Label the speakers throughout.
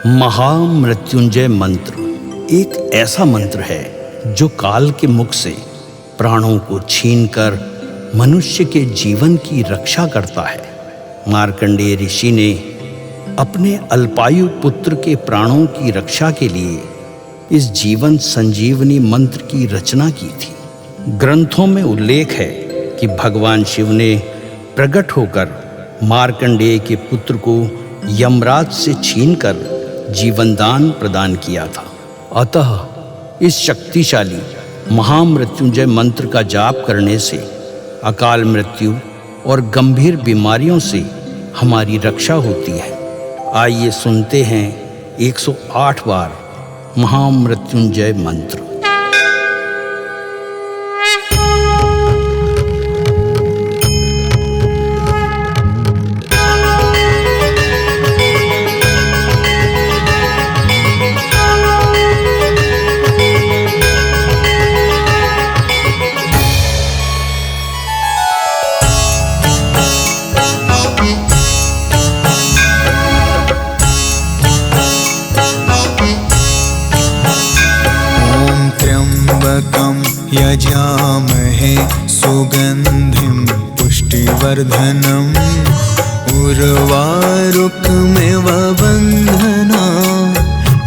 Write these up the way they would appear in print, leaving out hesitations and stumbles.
Speaker 1: महामृत्युंजय मंत्र एक ऐसा मंत्र है जो काल के मुख से प्राणों को छीनकर मनुष्य के जीवन की रक्षा करता है। मार्कंडेय ऋषि ने अपने अल्पायु पुत्र के प्राणों की रक्षा के लिए इस जीवन संजीवनी मंत्र की रचना की थी। ग्रंथों में उल्लेख है कि भगवान शिव ने प्रकट होकर मार्कंडेय के पुत्र को यमराज से छीनकर जीवनदान प्रदान किया था। अतः इस शक्तिशाली महामृत्युंजय मंत्र का जाप करने से अकाल मृत्यु और गंभीर बीमारियों से हमारी रक्षा होती है। आइए सुनते हैं 108 बार महामृत्युंजय मंत्र।
Speaker 2: यजामहे सुगंधिं पुष्टिवर्धनम् उर्वारुकमिव बन्धना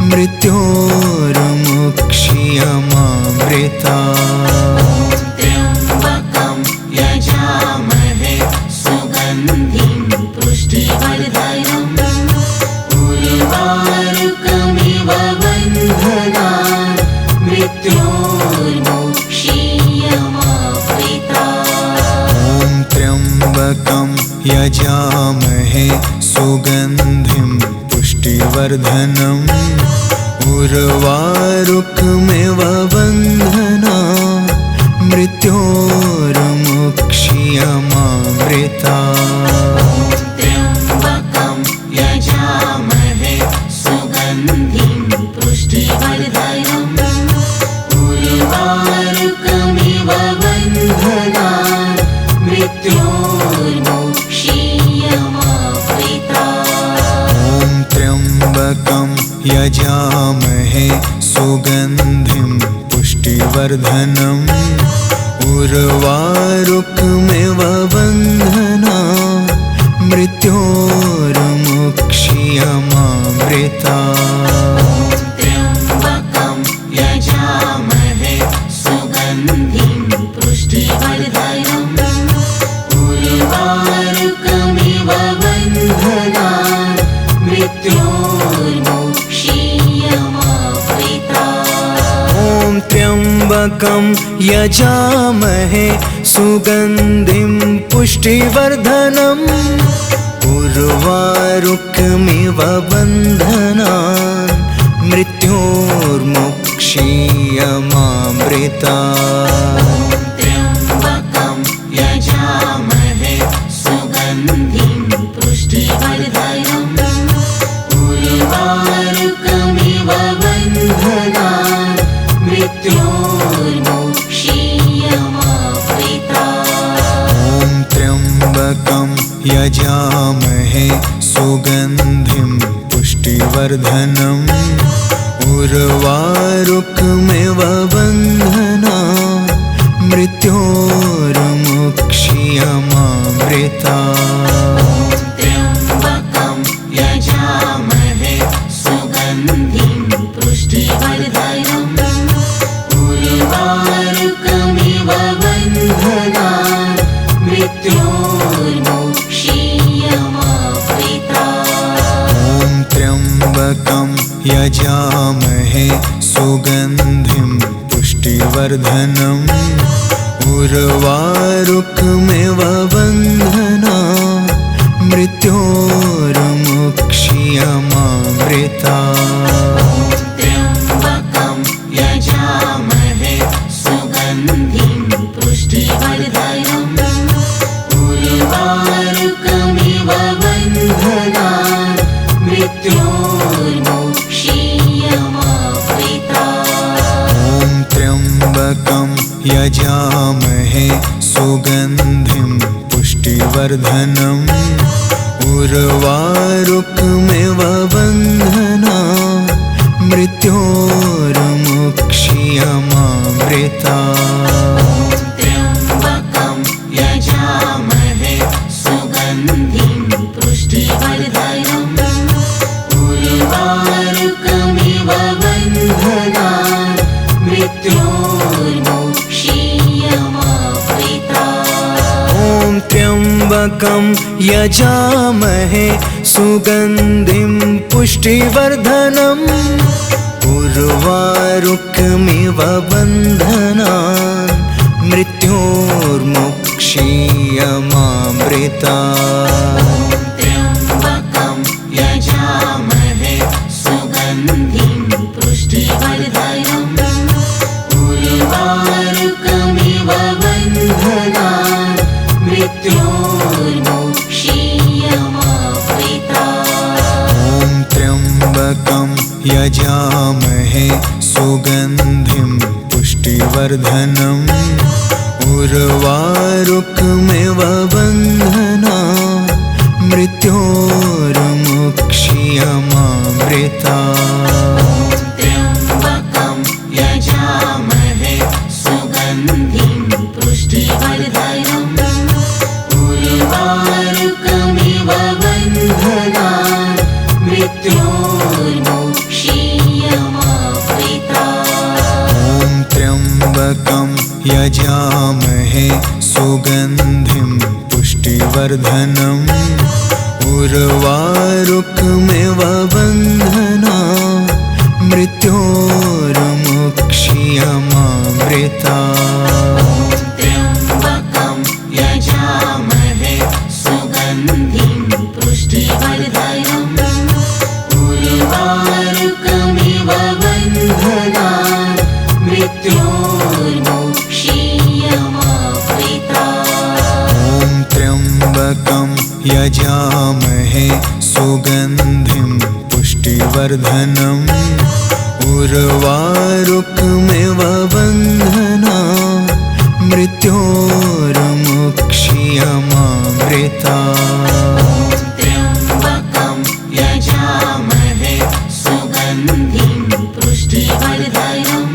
Speaker 2: मृत्योर्मुक्षीयमामृता।
Speaker 3: त्र्यम्बकं यजामहे सुगन्धिं पुष्टिवर्धनम् उर्वारुकमिव बन्धना
Speaker 2: त्र्यम्बकं यजामहे सुगन्धिं पुष्टिवर्धनम् उर्वारुकमिव बन्धना मृत्योर्मुक्षीयमामृता।
Speaker 3: त्र्यम्बकं यजामहे सुगन्धिं पुष्टिवर्धनम् उर्वारुकमिव बन्धना मृत्योर्मुक्षीयमामृता।
Speaker 2: त्र्यम्बकं यजामहे सुगन्धिं पुष्टिवर्धनम् उर्वारुकमिव बन्धना मृत्योर्मुक्षीयमामृता।
Speaker 3: त्र्यम्बकं यजामहे सुगन्धिं पुष्टिवर्धनम् उर्वारुकमिव बन्धना मृत्योर्मुक्षीयमामृता।
Speaker 2: त्र्यम्बकं यजामहे सुगन्धिं पुष्टिवर्धनम् उर्वारुकमिव बन्धना मृत्योर्मुक्षीयमामृता।
Speaker 3: त्र्यम्बकं यजामहे सुगन्धिं पुष्टिवर्धनम् उर्वारुकमिव बन्धना मृत्योर्मुक्षीयमामृता।
Speaker 2: त्र्यम्बकं यजामहे सुगन्धिं पुष्टिवर्धनम् उर्वारुकमिव बन्धना मृत्योर्मुक्षीयमामृता।
Speaker 3: त्र्यम्बकं यजामहे सुगन्धिं पुष्टिवर्धनम् उर्वारुकमिव बन्धना मृत्योर्मुक्षीयमामृता।
Speaker 2: त्र्यम्बकं यजामहे सुगन्धिं पुष्टिवर्धनम् उर्वारुकमिव बन्धना मृत्योर्मुक्षीयमामृता।
Speaker 3: त्र्यम्बकं यजामहे सुगन्धिं पुष्टिवर्धनम् उर्वारुकमिव बन्धना मृत्योर्मुक्षीयमामृता।
Speaker 2: त्र्यम्बकं यजामहे सुगन्धिं उर्वारुकमिव बन्धना मृत्योर्मुक्षीयमामृता
Speaker 3: त्र्यम्बकं यजामहे सुगन्धिं पुष्टिवर्धनम् उर्वारुकमिव बन्धनान् मृत्योर्मुक्षीयमामृता
Speaker 2: ॐ त्र्यम्बकं यजामहे सुगन्धिं पुष्टिवर्धनम् उर्वारुकमिव बन्धनान् मृत्योर्मुक्षीयमामृता
Speaker 3: त्र्यम्बकं यजामहे सुगन्धिं पुष्टिवर्धनम् उर्वारुकमिव बन्धनान् मृत्योर्मुक्षीयमामृता
Speaker 2: ॐ त्र्यम्बकं यजामहे सुगन्धिं पुष्टिवर्धनम् उर्वारुकमिव बन्धनान् मृत्योर्मुक्षीयमामृता
Speaker 3: त्र्यम्बकं यजामहे सुगन्धिं पुष्टिवर्धनम् उर्वारुकमिव बन्धनान् मृत्योर्मुक्षीयमामृता
Speaker 2: ॐ त्र्यम्बकं यजामहे सुगन्धिं पुष्टिवर्धनम् उर्वारुकमिव बन्धनान् मृत्योर्मुक्षीयमामृता
Speaker 3: त्र्यम्बकं यजामहे सुगन्धिं पुष्टिवर्धनम् उर्वारुकमिव बन्धनान् मृत्योर्मुक्षीयमामृता
Speaker 2: ॐ त्र्यम्बकं यजामहे सुगन्धिं पुष्टिवर्धनम् उर्वारुकमिव बन्धनान् मृत्योर्मुक्षीयमामृता
Speaker 3: त्र्यम्बकं यजामहे सुगन्धिं पुष्टिवर्धनम्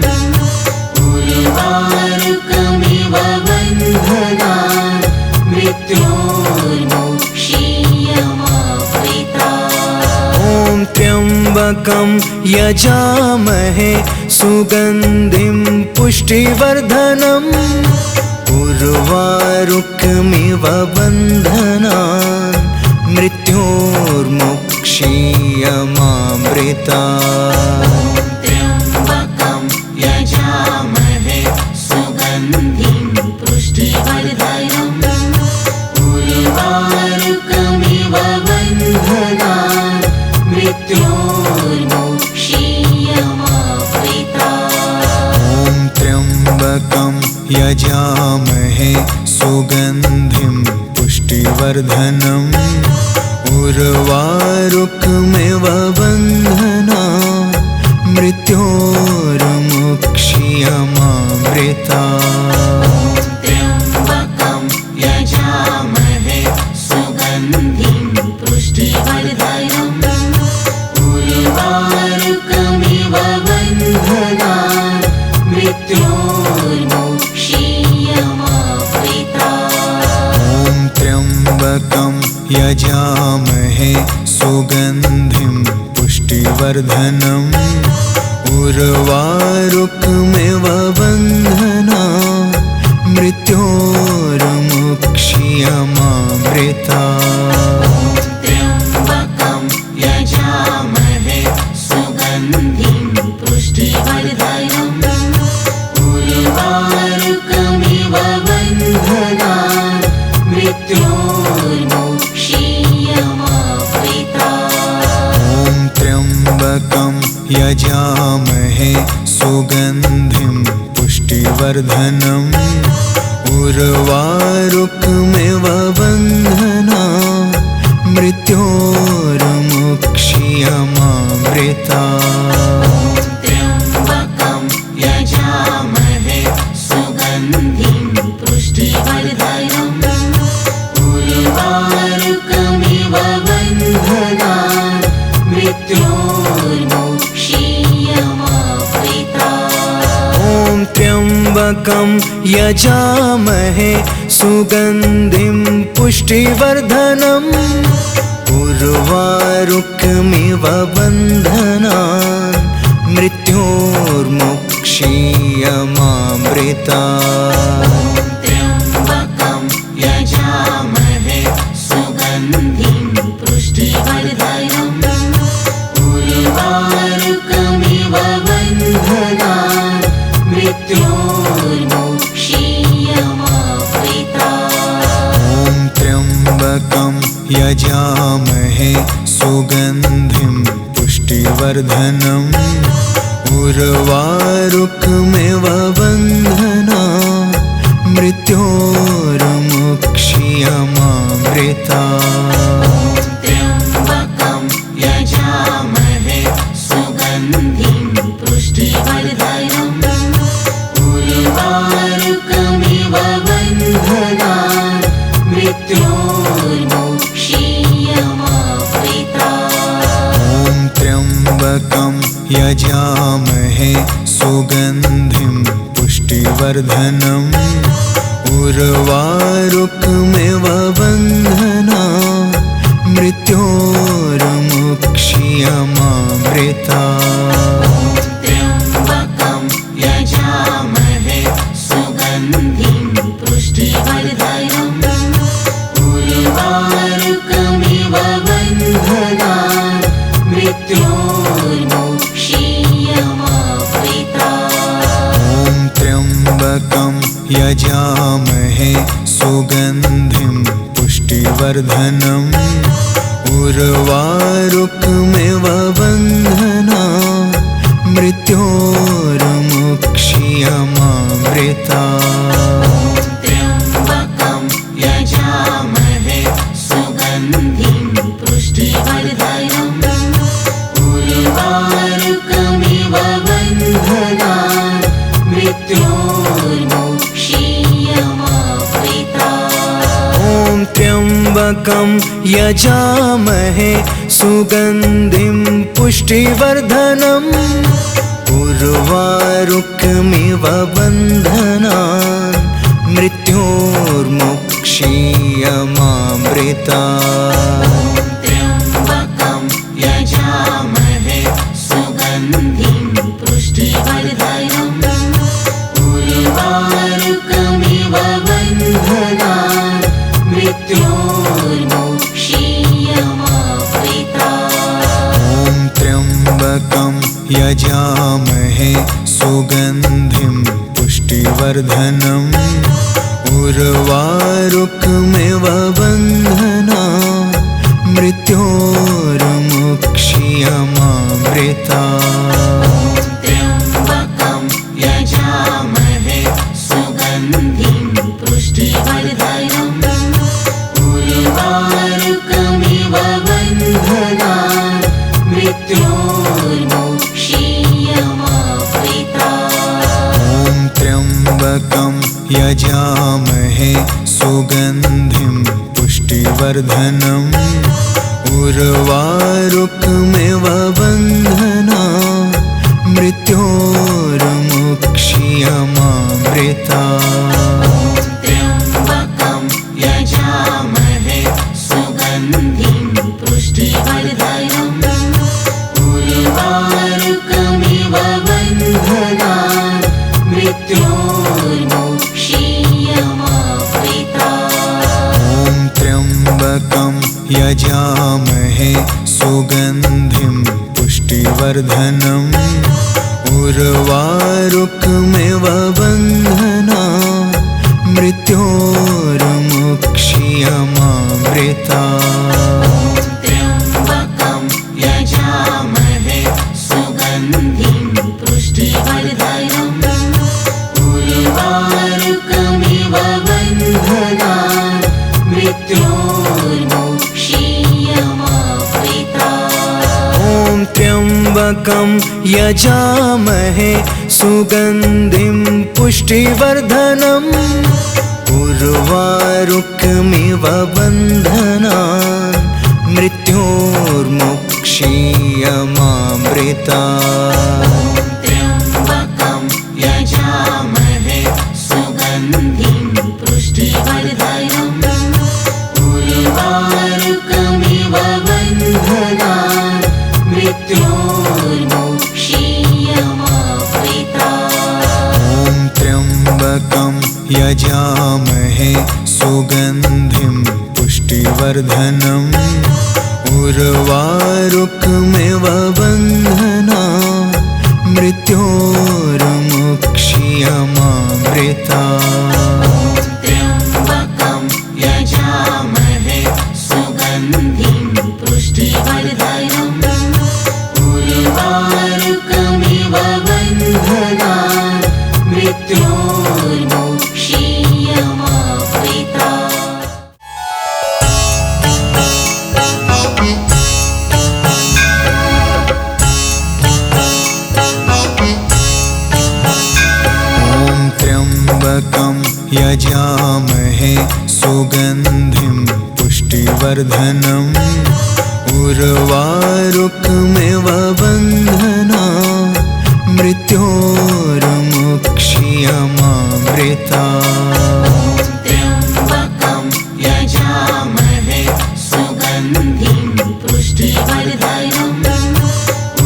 Speaker 3: उर्वारुकमिव बन्धनान् मृत्योर्मुक्षीयमामृता
Speaker 2: ॐ त्र्यम्बकं यजामहे सुगन्धिं पुष्टिवर्धनम् उर्वारुकमिव बन्धनान् मृत्योर्मुक्षीयमामृता
Speaker 3: त्र्यम्बकं यजामहे सुगन्धिं पुष्टिवर्धनम् उर्वारुकमिव बन्धनान् मृत्योर्मुक्षीयमामृता
Speaker 2: ॐ त्र्यम्बकं यजामहे सुगन्धिं पुष्टिवर्धनम् उर्वारुकमिव बन्धनान् मृत्योर्मुक्षीयमामृता
Speaker 3: त्र्यम्बकं यजामहे सुगन्धिं पुष्टिवर्धनम् उर्वारुकमिव बन्धनान् मृत्योर्मुक्षीयमामृता
Speaker 2: ॐ त्र्यम्बकं यजामहे सुगन्धिं पुष्टिवर्धनम् उर्वारुकमिव बन्धनान् मृत्योर्मुक्षीयमामृता
Speaker 3: त्र्यम्बकं यजामहे सुगन्धिं पुष्टिवर्धनम् उर्वारुकमिव बन्धनान् मृत्योर्मुक्षीयमामृता
Speaker 2: ॐ त्र्यम्बकं यजामहे सुगन्धिं पुष्टिवर्धनम् उर्वारुकमिव बन्धनान् मृत्योर्मुक्षीयमामृता
Speaker 3: त्र्यम्बकं यजामहे सुगन्धिं पुष्टिवर्धनम् उर्वारुकमिव
Speaker 2: त्र्यम्बकं यजामहे सुगन्धिं पुष्टिवर्धनम् उर्वारुकमिव बन्धनान् मृत्योर्मुक्षीयमामृतात्।
Speaker 3: त्र्यम्बकं यजामहे सुगन्धिं पुष्टिवर्धनम् उर्वारुकमिव बन्धनान् मृत्योर्मुक्षीयमामृतात्।
Speaker 2: ॐ त्र्यम्बकं यजामहे सुगन्धिं पुष्टिवर्धनम् उर्वारुकमिव बन्धनान् मृत्योर्मुक्षीयमामृतात्।
Speaker 3: त्र्यम्बकं यजामहे सुगन्धिं पुष्टिवर्धनम् उर्वारुकमिव बन्धनान् मृत्योर्मुक्षीयमामृतात्।
Speaker 2: ॐ त्र्यम्बकं यजामहे सुगन्धिं पुष्टिवर्धनम् उर्वारुकमिव बन्धनान् मृत्योर्मुक्षीयमामृतात्।
Speaker 3: त्र्यम्बकं यजामहे सुगन्धिं पुष्टिवर्धनम् उर्वारुकमिव बन्धनान् मृत्योर्मुक्षीयमामृतात्।
Speaker 2: ॐ त्र्यम्बकं यजामहे सुगन्धिं पुष्टिवर्धनम् उर्वारुकमिव बन्धनान् मृत्योर्मुक्षीयमामृतात्।
Speaker 3: त्र्यम्बकं यजामहे सुगन्धिं पुष्टिवर्धनम् उर्वारुकमिव बन्धनान् मृत्योर्मुक्षीयमामृतात्।
Speaker 2: ॐ त्र्यम्बकं यजामहे सुगन्धिं पुष्टिवर्धनम् उर्वारुकमिव बन्धनान् मृत्योर्मुक्षीयमामृतात्।
Speaker 3: त्र्यम्बकं यजामहे सुगन्धिं पुष्टिवर्धनम् उर्वारुकमिव बन्धनान् मृत्योर्मुक्षीयमामृतात्।
Speaker 2: ॐ त्र्यम्बकं यजामहे सुगन्धिं पुष्टिवर्धनम् उर्वारुकमिव बन्धनान् मृत्योर्मुक्षीयमामृतात्।
Speaker 3: त्र्यम्बकं यजामहे सुगन्धिं पुष्टिवर्धनम् उर्वारुकमिव बन्धनान् मृत्योर्मुक्षीयमामृतात्।
Speaker 2: ॐ त्र्यम्बकं यजामहे सुगन्धिं पुष्टिवर्धनम् उर्वारुकमिव बन्धनान् मृत्योर्मुक्षीयमामृतात्।
Speaker 3: त्र्यम्बकं यजामहे सुगन्धिं पुष्टिवर्धनम् उर्वारुकमिव बन्धनान् मृत्योर्मुक्षीयमामृतात्।
Speaker 2: ॐ त्र्यम्बकं यजामहे सुगन्धिं पुष्टिवर्धनम् उर्वारुकमिव बन्धनान् मृत्योर्मुक्षीयमामृतात्।
Speaker 3: त्र्यम्बकं यजामहे सुगन्धिं पुष्टिवर्धनम् उर्वारुकमिव बन्धनान् मृत्योर्मुक्षीयमामृतात्।
Speaker 2: ॐ त्र्यम्बकं यजामहे सुगन्धिं पुष्टिवर्धनम् उर्वारुकमिव बन्धनान् मृत्योर्मुक्षीयमामृतात्।
Speaker 3: त्र्यम्बकं यजामहे मृत्योर्मुक्षीयमामृता।
Speaker 2: ॐ त्र्यम्बकं यजामहे सुगन्धिं पुष्टिवर्धनम् उर्वारुकमिव बन्धनान् मृत्योर्मुक्षीयमामृता।
Speaker 3: त्र्यम्बकं यजामहे सुगन्धिं पुष्टिवर्धनम् उर्वारुकमिव बन्धनान् मृत्योर्मुक्षीयमामृता।
Speaker 2: त्र्यम्बकं यजामहे सुगन्धिं पुष्टिवर्धनम् उर्वारुकमिव बन्धनान् मृत्योर्मुक्षीयमामृता।
Speaker 3: त्र्यम्बकं यजामहे सुगन्धिं पुष्टिवर्धनम्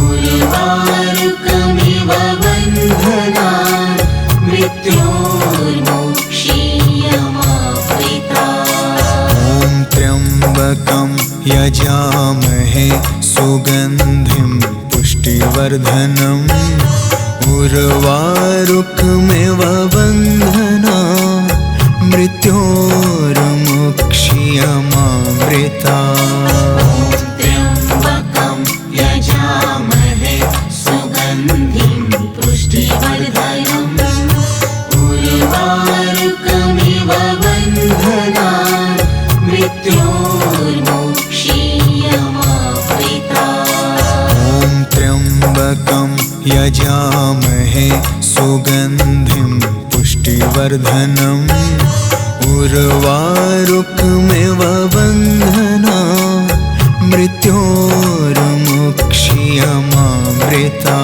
Speaker 3: उर्वारुकमिव बन्धनान् मृत्योर्मुक्षीयमामृता।
Speaker 2: ॐ त्र्यम्बकं यजामहे सुगन्धिं पुष्टिवर्धनम् उर्वारुकमिव बन्धनान् मृत्योर्मुक्षीयमामृता।
Speaker 3: त्र्यम्बकं यजामहे सुगन्धिं पुष्टिवर्धनम् उर्वारुकमिव बन्धनान् मृत्योर्मुक्षीयमामृता।
Speaker 2: ॐ त्र्यम्बकं यजामहे सुगन्धिं पुष्टिवर्धनम् उर्वारुकमिव बन्धनान् मृत्योर्मुक्षीयमामृता।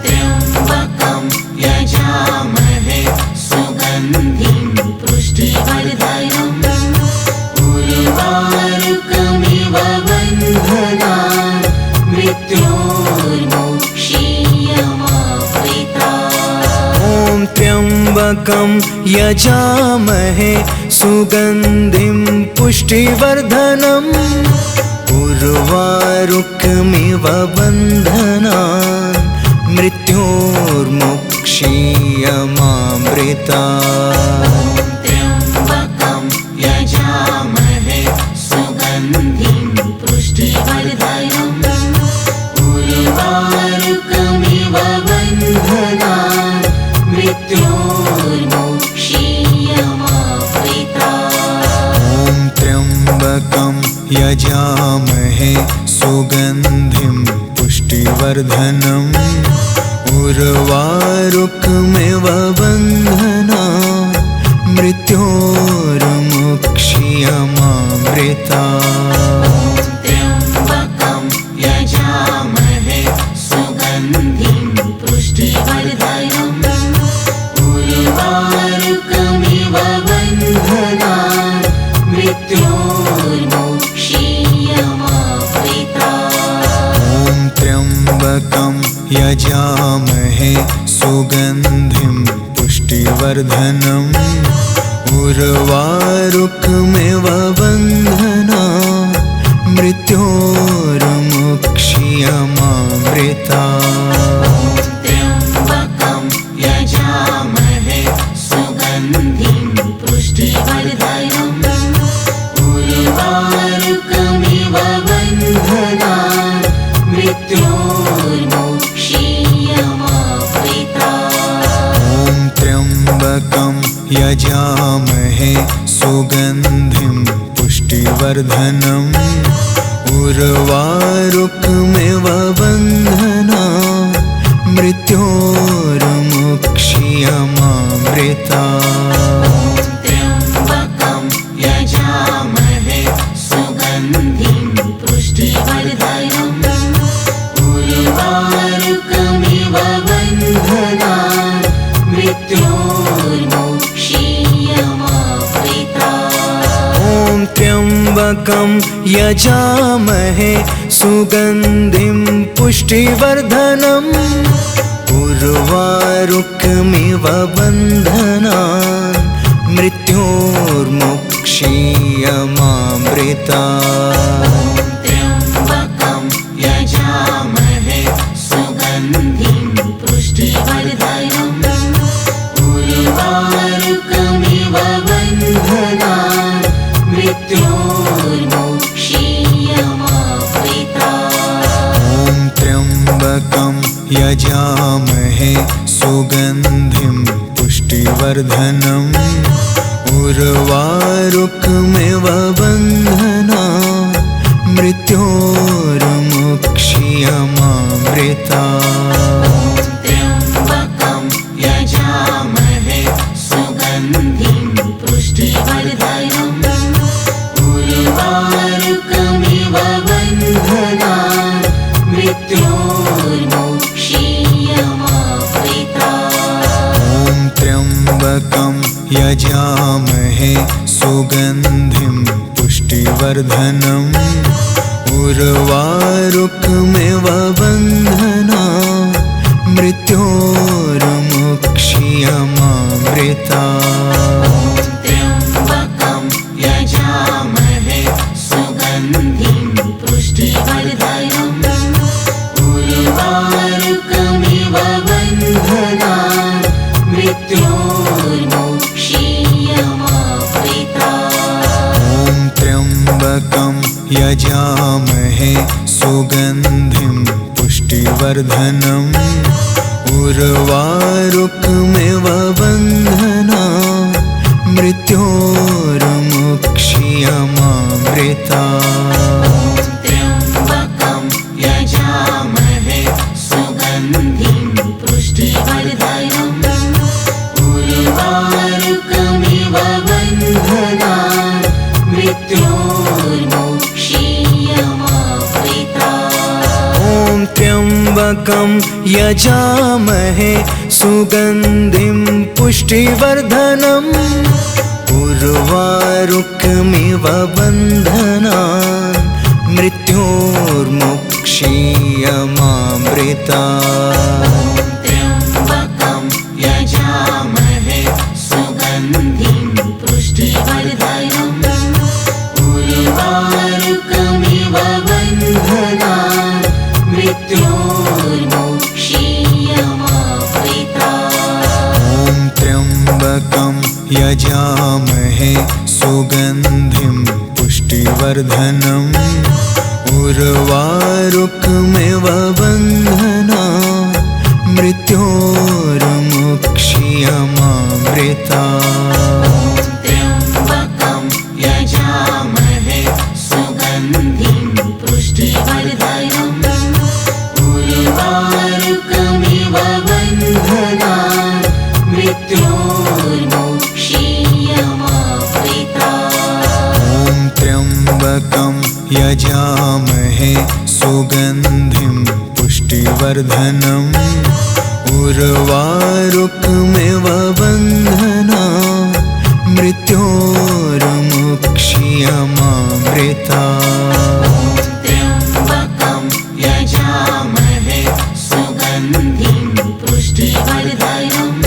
Speaker 3: त्र्यम्बकं यजामहे सुगन्धिं पुष्टिवर्धनम् उर्वारुकमिव बन्धनान् मृत्योर्मुक्षीयमामृता।
Speaker 2: ॐ त्र्यम्बकं यजामहे सुगन्धिं पुष्टिवर्धनम् उर्वारुकमिव बन्धनान् मृत्योर्मुक्षीयमामृता।
Speaker 3: त्र्यम्बकं यजामहे सुगन्धिं पुष्टिवर्धनम् उर्वारुकमिव बन्धनान् मृत्योर्मुक्षीयमामृता।
Speaker 2: ॐ त्र्यम्बकं यजामहे सुगन्धिं पुष्टिवर्धनम् उर्वारुकमिव बन्धनान् मृत्योर्मुक्षीयमामृता।
Speaker 3: त्र्यम्बकं यजामहे सुगन्धिं पुष्टिवर्धनम् उर्वारुकमिव बन्धनान् मृत्योर्मुक्षीयमामृता।
Speaker 2: ॐ त्र्यम्बकं यजामहे सुगन्धिं पुष्टिवर्धनम् उर्वारुकमिव बन्धनान् मृत्योर्मुक्षीयमामृता।
Speaker 3: त्र्यम्बकं यजामहे सुगन्धिं पुष्टिवर्धनम् उर्वारुकमिव बन्धनान् मृत्योर्मुक्षीयमामृता।
Speaker 2: ॐ त्र्यम्बकं यजामहे सुगन्धिं पुष्टिवर्धनम् उर्वारुकमिव बन्धनान् मृत्योर्मुक्षीयमामृता।
Speaker 3: त्र्यम्बकं यजामहे सुगन्धिं पुष्टिवर्धनम् उर्वारुकमिव बन्धनान् मृत्योर्मुक्षीयमामृता।
Speaker 2: ॐ त्र्यम्बकं त्र्यम्बकं यजामहे सुगन्धिं पुष्टिवर्धनम् उर्वारुकमिव बन्धनान् मृत्योर्मुक्षीयमामृतात्।
Speaker 3: त्र्यम्बकं यजामहे सुगन्धिं पुष्टिवर्धनम् उर्वारुकमिव बन्धनान् मृत्योर्मुक्षीयमामृतात्।
Speaker 2: ॐ त्र्यम्बकं यजामहे सुगन्धिं पुष्टिवर्धनम् उर्वारुकमिव बन्धनान् मृत्योर्मुक्षीयमामृतात्।
Speaker 3: त्र्यम्बकं यजामहे सुगन्धिं पुष्टिवर्धनम् उर्वारुकमिव बन्धनान् मृत्योर्मुक्षीयमामृतात्।
Speaker 2: ॐ त्र्यम्बकं यजामहे सुगन्धिं पुष्टिवर्धनम् उर्वारुकमिव बन्धनान् मृत्योर्मुक्षीयमामृतात्।
Speaker 3: त्र्यम्बकं यजामहे सुगन्धिं पुष्टिवर्धनम् उर्वारुकमिव बन्धनान् मृत्योर्मुक्षीयमामृतात्।
Speaker 2: ॐ त्र्यम्बकं यजामहे सुगन्धिं पुष्टिवर्धनम् उर्वारुकमिव बन्धनान् मृत्योर्मुक्षीयमामृतात्।
Speaker 3: त्र्यम्बकं यजामहे सुगन्धिं पुष्टिवर्धनम् उर्वारुकमिव बन्धनान् मृत्योर्मुक्षीयमामृतात्।
Speaker 2: ॐ त्र्यम्बकं यजामहे सुगन्धिं पुष्टिवर्धनम् उर्वारुकमिव बन्धनान् मृत्योर्मुक्षीयमामृतात्।
Speaker 3: त्र्यम्बकं यजामहे सुगन्धिं पुष्टिवर्धनम् उर्वारुकमिव बन्धनान् मृत्योर्मुक्षीयमामृतात्।
Speaker 2: ॐ त्र्यम्बकं यजामहे सुगन्धिं पुष्टिवर्धनम् उर्वारुकमिव बन्धनान् मृत्योर्मुक्षीयमामृतात्।
Speaker 3: त्र्यम्बकं यजामहे सुगन्धिं पुष्टिवर्धनम् उर्वारुकमिव बन्धनान् मृत्योर्मुक्षीयमामृतात्।
Speaker 2: ॐ त्र्यम्बकं यजामहे सुगन्धिं पुष्टिवर्धनम् उर्वारुकमिव बन्धनान् मृत्योर्मुक्षीयमामृतात्।
Speaker 3: त्र्यम्बकं यजामहे सुगन्धिं पुष्टिवर्धनम्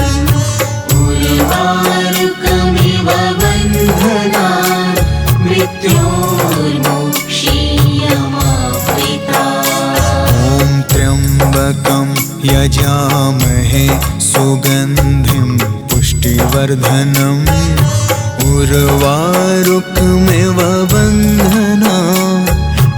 Speaker 3: उर्वारुकमिव बन्धनान् मृत्योर्मुक्षीयमामृतात्।
Speaker 2: ॐ त्र्यम्बकं यजामहे सुगन्धिं पुष्टिवर्धनम् उर्वारुकमिव बन्धनान्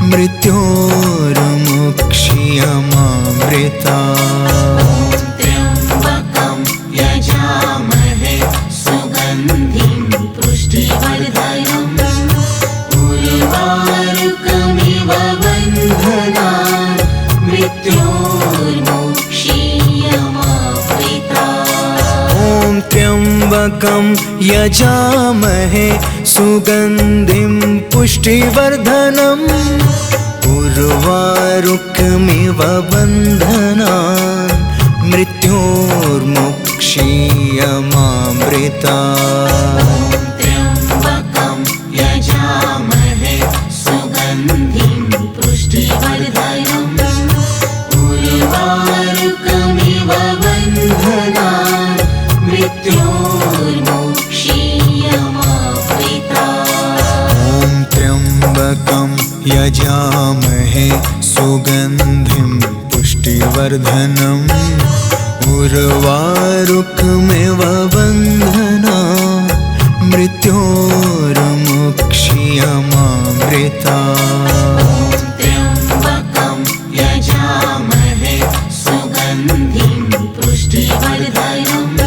Speaker 2: मृत्योर्मुक्षीयमामृतात्।
Speaker 3: त्र्यम्बकं यजामहे सुगन्धिं पुष्टिवर्धनम् उर्वारुकमिव बन्धनान् मृत्योर्मुक्षीयमामृतात्।
Speaker 2: ॐ त्र्यम्बकं यजामहे सुगन्धिं पुष्टिवर्धनम् उर्वारुकमिव बन्धनान् मृत्योर्मुक्षीयमामृतात्।
Speaker 3: त्र्यम्बकं यजामहे सुगन्धिं पुष्टिवर्धनम् उर्वारुकमिव बन्धनान् मृत्योर्मोक्षीयमावृता।
Speaker 2: ॐ त्र्यम्बकं यजामहे सुगन्धिं पुष्टिवर्धनम् उर्वारुकमिव बन्धनान् मृत्योर्मोक्षीयमावृता।
Speaker 3: त्र्यम्बकं यजामहे सुगन्धिं पुष्टिवर्धनम्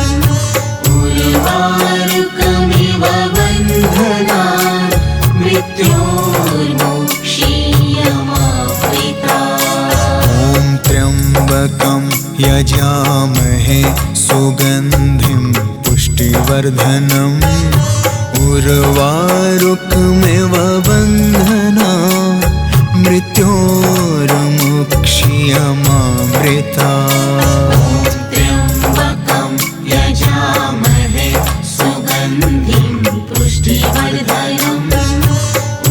Speaker 3: उर्वारुकमिव बन्धनान् मृत्योर्मोक्षीयमावृता।
Speaker 2: ॐ त्र्यम्बकं यजामहे सुगन्धिं पुष्टिवर्धनम् उर्वारुकमिव बन्धनान् मृत्योर्मोक्षीयमावृता।
Speaker 3: त्र्यम्बकं यजामहे सुगन्धिं पुष्टिवर्धनम्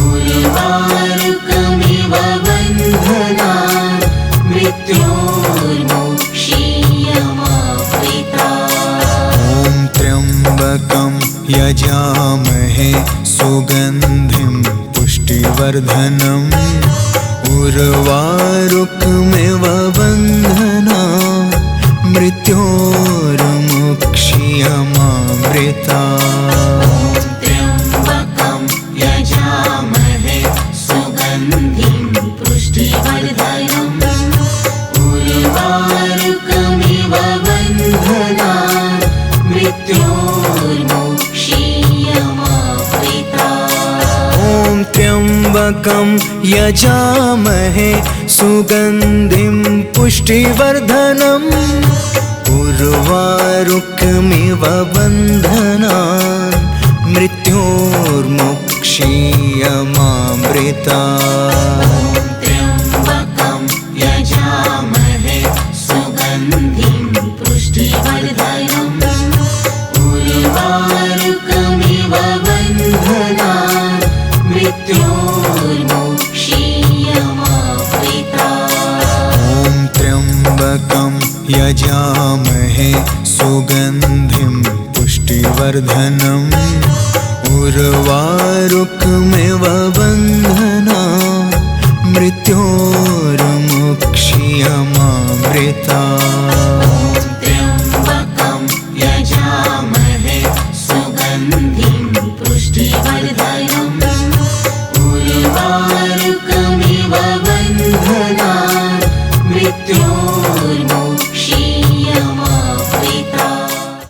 Speaker 3: उर्वारुकमिव बन्धनान् मृत्योर्मोक्षीयमावृता।
Speaker 2: ॐ त्र्यम्बकं यजामहे सुगन्धिं पुष्टिवर्धनम् उर्वारुकमिव बन्धनान् मृत्योर्मोक्षीयमावृता।
Speaker 3: त्र्यम्बकं यजामहे सुगन्धिं पुष्टिवर्धनम् उर्वारुकमिव बन्धनान् मृत्योर्मोक्षीयमावृता।
Speaker 2: ॐ त्र्यम्बकं यजामहे सुगन्धिं पुष्टिवर्धनम् उर्वारुकमिव बन्धनान् मृत्योर्मोक्षीयमावृता।
Speaker 3: त्र्यम्बकं यजामहे सुगन्धिं पुष्टिवर्धनम् उर्वारुकमिव बन्धनान् मृत्योर्मोक्षीयमावृता।
Speaker 2: ॐ त्र्यम्बकं यजामहे सुगन्धिं पुष्टिवर्धनम् उर्वारुकमिव बन्धनान् मृत्योर्मोक्षीयमावृता।
Speaker 3: त्र्यम्बकं यजामहे सुगन्धिं पुष्टिवर्धनम् उर्वारुकमिव बन्धनान् मृत्योर्मोक्षीयमावृता।